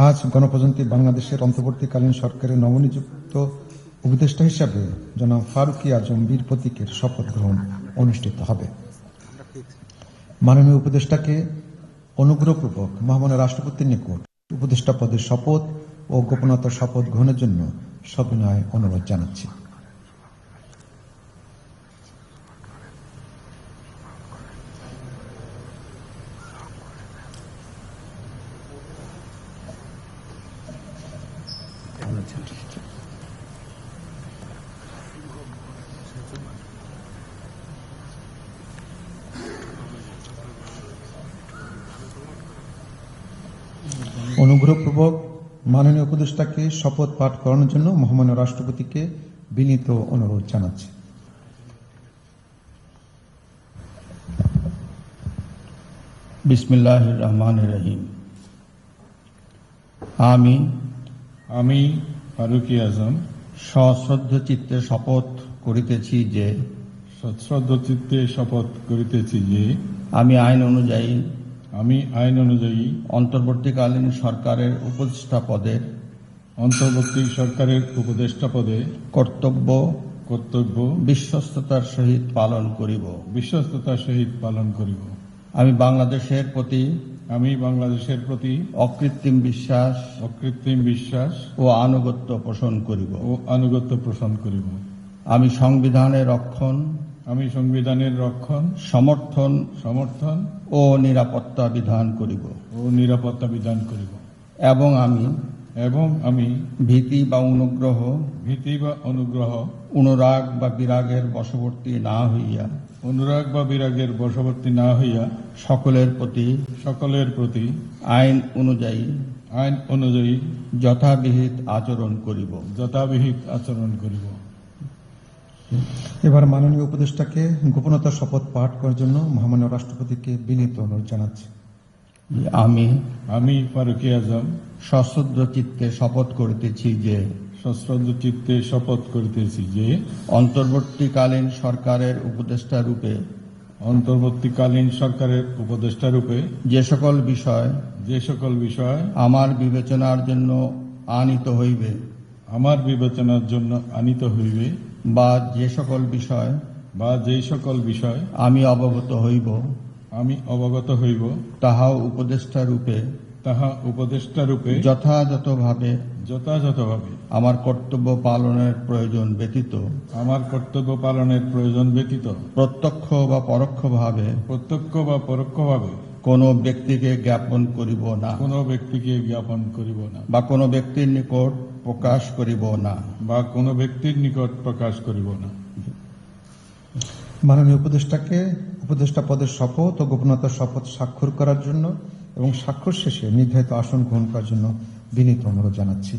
আজ গণপ্রজাতন্ত্রী বাংলাদেশের অন্তর্বর্তীকালীন সরকারের নবনিযুক্ত উপদেষ্টা হিসাবে জনাব ফারুকী আজম বীর প্রতীকের শপথ গ্রহণ অনুষ্ঠিত হবে। মাননীয় উপদেষ্টাকে অনুগ্রহপূর্বক মহামান্য রাষ্ট্রপতির নিকট উপদেষ্টা পদের শপথ ও গোপনতার শপথ গ্রহণের জন্য সবিনয় অনুরোধ জানাচ্ছি। অনুগ্রহপূর্বক মাননীয় উপদেষ্টাকে শপথ পাঠ করানোর জন্য মহামান্য রাষ্ট্রপতিকে বিনীত অনুরোধ জানাচ্ছি। বিসমিল্লাহির রহমানির রহিম। আমি ফারুকী আজম সশ্রদ্ধ চিত্তে শপথ করিতেছি যে আমি আইন অনুযায়ী অন্তর্বর্তীকালীন সরকারের উপদেষ্টা পদে কর্তব্য বিশ্বস্ততার সহিত পালন করিব। আমি বাংলাদেশের প্রতি অকৃত্রিম বিশ্বাস ও আনুগত্য পোষণ করিব। আমি সংবিধানের রক্ষণ সমর্থন ও নিরাপত্তা বিধান করিব। এবং আমি ভীতি বা অনুরাগ বা বিরাগের বশবর্তী না হইয়া সকলের প্রতি আইন অনুযায়ী যথাবিহিত আচরণ করিব। এবার মাননীয় উপদেষ্টাকে গোপনতার শপথ পাঠ করার জন্য মহামান্য রাষ্ট্রপতিকে বিনীত অনুরোধ জানাচ্ছি। আমি ফারুকী আজম সশ্রদ্ধ চিত্তে শপথ করিতেছি যে অন্তর্বর্তীকালীন সরকারের উপদেষ্টা রূপে যে সকল বিষয় আমার বিবেচনার জন্য আনিত হইবে বা যে সকল বিষয় আমি অবগত হইব তাহা উপদেষ্টা রূপে যথাযথভাবে আমার কর্তব্য পালনের প্রয়োজন ব্যতীত প্রত্যক্ষ বা পরোক্ষভাবে কোন ব্যক্তিকে জ্ঞাপন করিব না বা কোনো ব্যক্তির নিকট প্রকাশ করিব না। মাননীয় উপদেষ্টাকে উপদেষ্টা পদের শপথ ও গোপনতার শপথ স্বাক্ষর করার জন্য এবং স্বাক্ষর শেষে নির্ধারিত আসন গ্রহণ করার জন্য বিনীত অনুরোধ জানাচ্ছি।